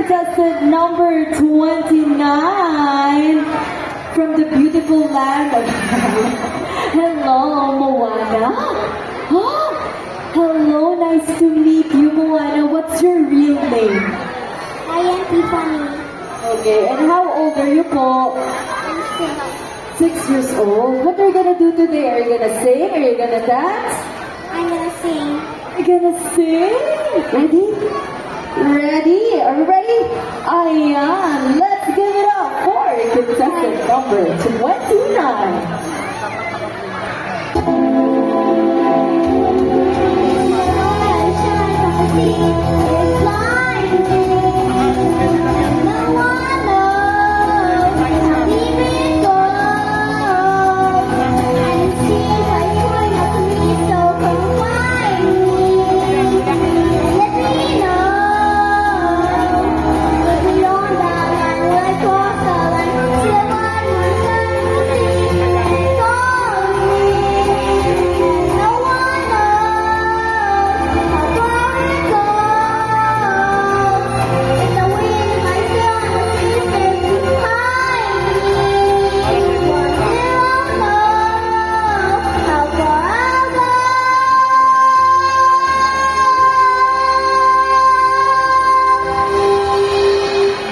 contestant number 29 from the beautiful land of Hello, Moana. Oh, hello, nice to meet you, Moana. What's your real name? I am Tiffany. Okay, and how old are you po? I'm 6 years old. What are you gonna do today? Are you gonna sing? Are you gonna dance? I'm gonna sing. You're gonna sing? Ready? Ready? Are you ready? Ayan. Let's give it up for contestant number 29.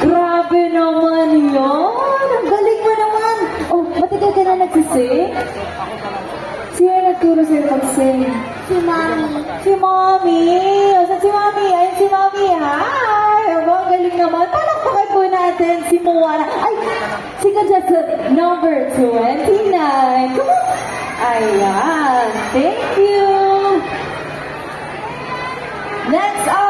Grabe naman yun! Ang galing mo naman! Oh, matagal ka na nagsising? Sino nagturo sa'yo mag-sing? Si Mommy. Si Mommy! Saan si Mommy? Ayun si Mommy! Hi! Aba, ang galing naman. Palakpakan po natin si Moana. Ay! Si contestant number 29. Come on! Ayan. Thank you! Next up!